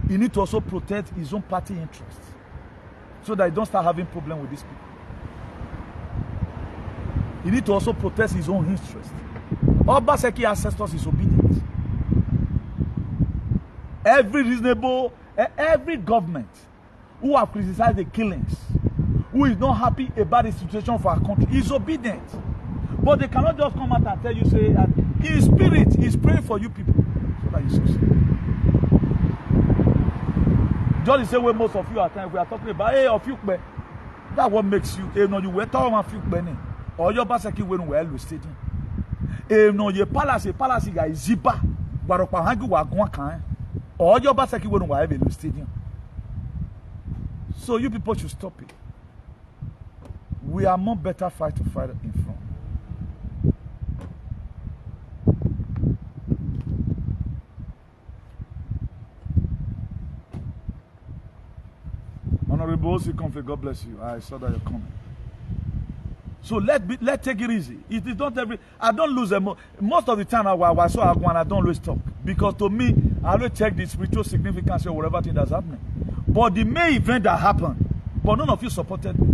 He needs to also protect his own party interests so that he don't start having problem with these people. He needs to also protect his own interest. Obaseki ancestors is obedient. Every government who have criticized the killings, who is not happy about the situation for our country, is obedient. But they cannot just come out and tell you, say, in spirit, he's praying for you people so that you succeed. Just the same way most of you are we are talking about, hey, of you, that what makes you, you know, you were talking about you, or your basaki when we are stadium. No, your palace guy zipa, Waropahangu Wagwakan, or your basaki when we are in the stadium. So you people should stop it. We are more better fight to fight in front. Honorable Osi, God bless you. I saw that you're coming. So let's take it easy. It is not every. I don't lose most of the time. I saw Agwan, I don't always talk because to me, I always check the spiritual significance of whatever thing that's happening. But the main event that happened, but none of you supported me.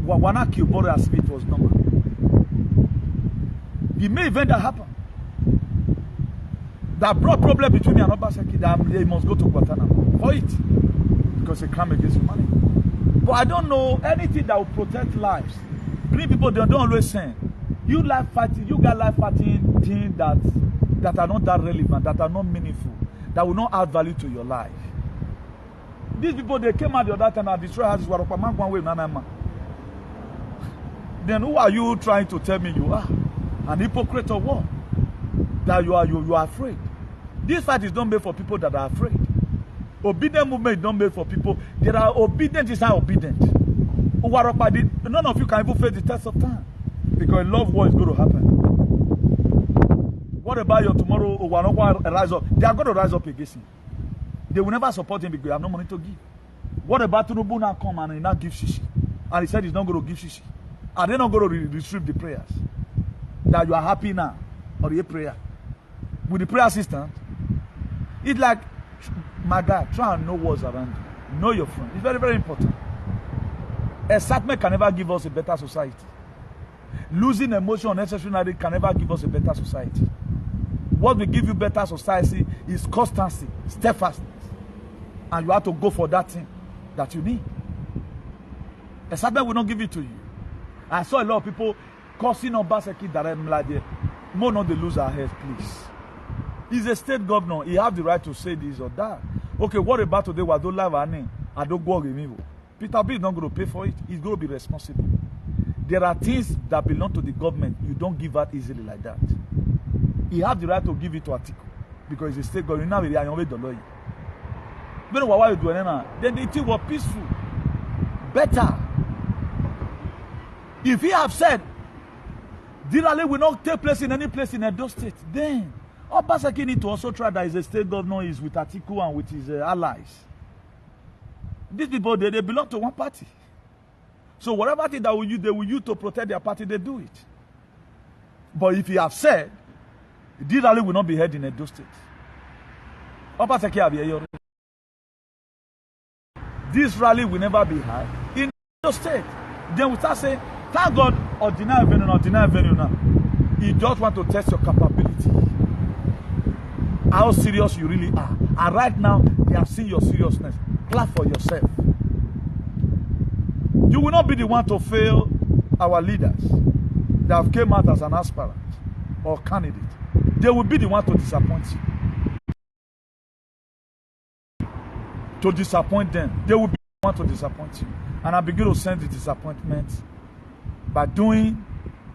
Wana Kilbore as it was normal. The main event that happened that brought problem between me and Obaseki, that they must go to Guantanamo for it because it's a crime against humanity. But I don't know anything that will protect lives. Many people they don't always say you got life fighting things that are not that relevant, that are not meaningful, that will not add value to your life. These people they came out the other time and destroyed houses. Then who are you trying to tell me you are? An hypocrite or what? That you are afraid. This fight is not made for people that are afraid. Obedient movement is not made for people. There are obedient is not obedient. None of you can even face the test of time. Because love war is going to happen. What about your tomorrow? Rise up? They are going to rise up against him. They will never support him because they have no money to give. What about Tinubu now come and he now give shishi? And he said he's not going to give shishi. Are they not going to restrict the prayers? That you are happy now? Or your prayer? With the prayer assistant? It's like, my God, try and know what's around you. Know your friend. It's very, very important. Excitement can never give us a better society. Losing emotion unnecessarily can never give us a better society. What will give you better society is constancy, steadfastness. And you have to go for that thing that you need. Excitement will not give it to you. I saw a lot of people cursing on Baseki that I'm like, more not they lose our heads, please. He's a state governor. He have the right to say this or that. Okay, what about today? I don't live and I don't go with me. Peter B is not going to pay for it. He's going to be responsible. There are things that belong to the government. You don't give out easily like that. He have the right to give it to Atiku because he's a state governor. Now, why you do it? Then the thing was peaceful, better. If he have said, the rally will not take place in any place in Edo State, then Obaseki need to also try that his state governor is with Atiku and with his allies. These people, they belong to one party. So whatever thing that they will use to protect their party, they do it. But if you have said, this rally will not be held in Edo State. This rally will never be held in Edo State. Then we start saying, thank God, ordinary venue now. You just want to test your capability. How serious you really are. And right now, they have seen your seriousness. Clap for yourself. You will not be the one to fail our leaders that have came out as an aspirant or candidate. They will be the one to disappoint you. To disappoint them. They will be the one to disappoint you. And I begin to sense the disappointment by doing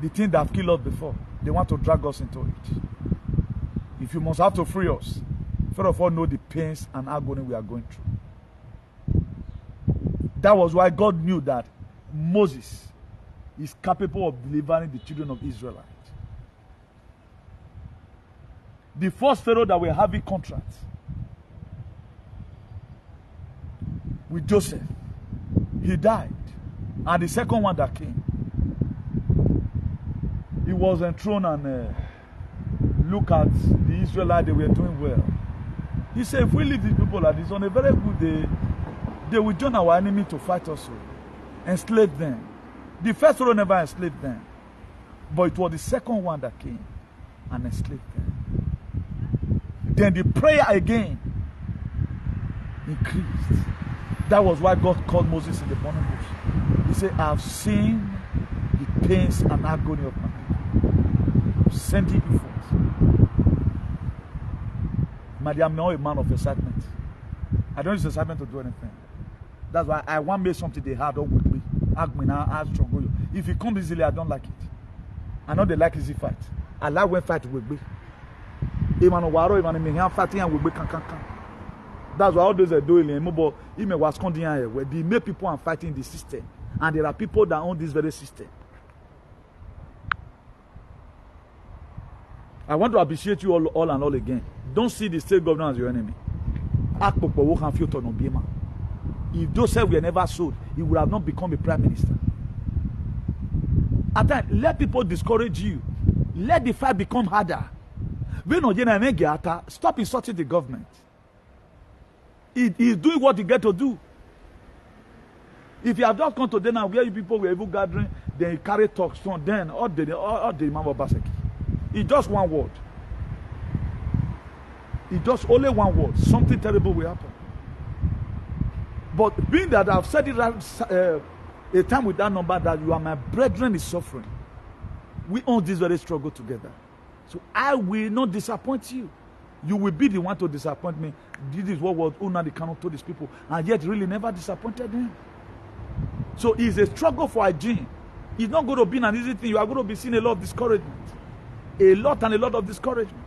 the thing that have killed us before. They want to drag us into it. If you must have to free us, first of all, know the pains and agony we are going through. That was why God knew that Moses is capable of delivering the children of Israel. The first Pharaoh that were having contracts with Joseph, he died. And the second one that came, he was enthroned and look at the Israelites, they were doing well. He said, if we leave these people like this on a very good day, they will join our enemy to fight us, enslave them. The first Pharaoh never enslaved them, but it was the second one that came and enslaved them. Then the prayer again increased. That was why God called Moses in the burning bush. He said, I have seen the pains and agony of my people. Send it forth. I'm not a man of excitement. I don't use excitement to do anything. That's why I want to make something they hard up with me. Ask me now, ask struggle. If it comes easily, I don't like it. I know they like easy fight. I like when fight with me. That's why all those are doing. But it was where they make people and fighting the system. And there are people that own this very system. I want to appreciate you all and all again. Don't see the state governor as your enemy. If Joseph were never sold, he would have not become a prime minister. At times, let people discourage you. Let the fight become harder. Stop insulting the government. He's doing what he get to do. If you have just come to them and where you people were even gathering, then you carry talks from then all the Imam of Baseki. It's just one word. It's just only one word. Something terrible will happen. But being that I've said it a time with that number that you are my brethren is suffering. We own this very struggle together. So I will not disappoint you. You will be the one to disappoint me. This is what was Una the Canon told these people, and yet really never disappointed them. So it's a struggle for hygiene. It's not going to be an easy thing. You are going to be seeing a lot of discouragement. A lot of discouragement.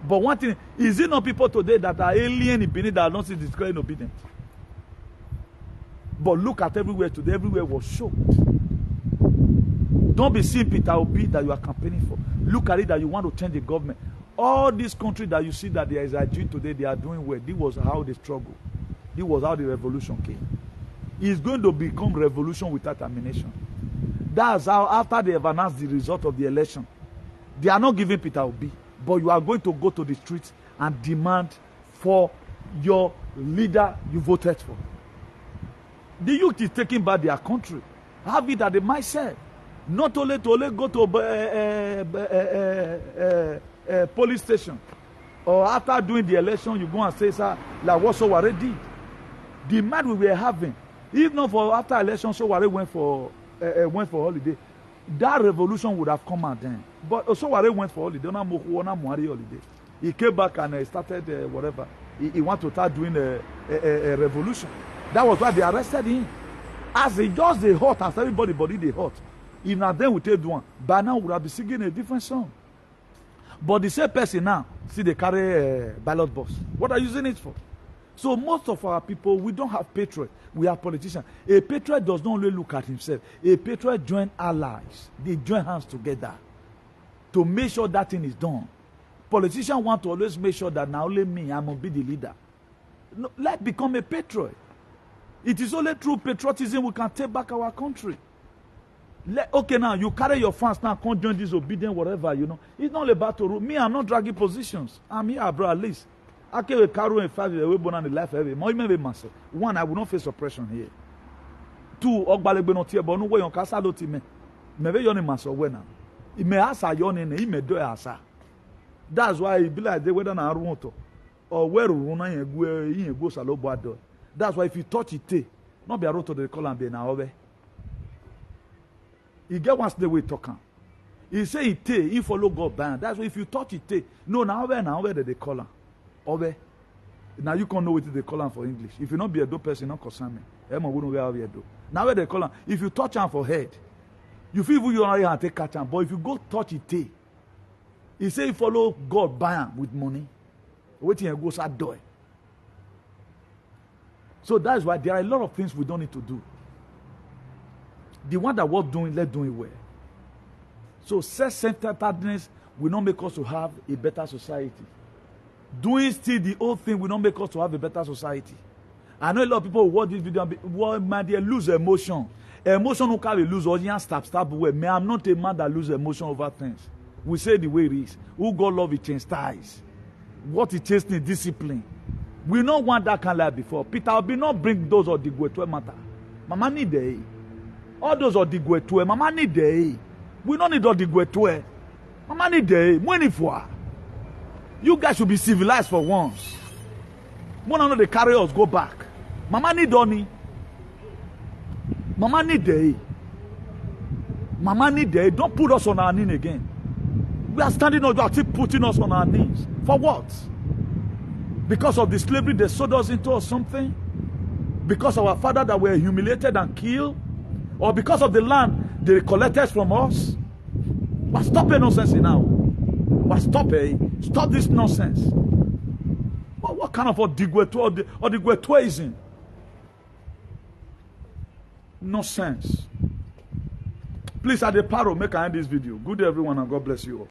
But one thing, is it not people today that are alien in Benin that are not discouraged obedient? But look at everywhere today. Everywhere was shocked. Don't be seeing Peter Obi that you are campaigning for. Look at it that you want to change the government. All these countries that you see that there is hygiene today, they are doing well. This was how they struggled. This was how the revolution came. It's going to become revolution without termination. That's how, after they have announced the result of the election, they are not giving Peter Obi, but you are going to go to the streets and demand for your leader you voted for. The youth is taking back their country. Have it at the mindset. Not only to go to a police station, or after doing the election, you go and say, sir, like what Sowore did. The man we were having, if not for after election, Sowore went for holiday. That revolution would have come out then. But Sowore went for holiday. Holiday. He came back and started whatever. He wanted to start doing a revolution. That was why they arrested him. As he just the hot, as everybody body they hot. If not then we take one. By now we would have been singing a different song. But the same person now, see they carry a ballot box. What are you using it for? So most of our people, we don't have patriot. We are politicians. A patriot does not only look at himself. A patriot join allies. They join hands together to make sure that thing is done. Politicians want to always make sure that now only me, I'm going to be the leader. No, let's become a patriot. It is only through patriotism we can take back our country. Okay, now you carry your fans now, can't join disobedient, whatever, you know. It's not about to rule. Me, I'm not dragging positions. I'm here, bro, at least. I can a car in 5 years, we born on the life every myself. One, I will not face oppression here. Two, Ogbalebe no tie, but no way on Casa do me. Maybe you're in Maso Wena. It may ask a yon in a do asa. That's why it be like they whether na rumoto or where runa in go salo boado. That's why if you touch it, not be a roto de call and be na obe. He get once the way talking. He say it, he follow God band. That's why if you touch it, no, now where they call him. Obe. Now you can't know what they call him for English. If you not be a do person, not concern me. Emma wouldn't wear a do. Now where they call him, if you touch him for head, you feel you are and take catch him. But if you go touch it, he say he follow God buy him with money. Waiting and goes at door. So that's why there are a lot of things we don't need to do. The one that we're doing, let's do it well. So self-centeredness will not make us to have a better society. Doing still the old thing will not make us to have a better society. I know a lot of people who watch this video and they lose emotion. Emotion who can lose or stab away. Me, I'm not a man that loses emotion over things. We say the way it is. Who God love, it chastise. What it chastening, discipline. We don't want that kind of life before. Peter will not bring those or the go to a matter. Mama need the all those or the go to a mama need the we don't need all the go to a mama need the money for. You guys should be civilized for once. One another they carry us go back. Mama need money. Mama need the mama need the don't put us on our knees again. We are standing up, you are still putting us on our knees. For what? Because of the slavery they sold us into or something? Because of our father that were humiliated and killed? Or because of the land they collected from us? But stop the nonsense now. But stop stop this nonsense. What kind of odigwetuism? Nonsense. Please, at the paro, make I end this video. Good day, everyone, and God bless you all.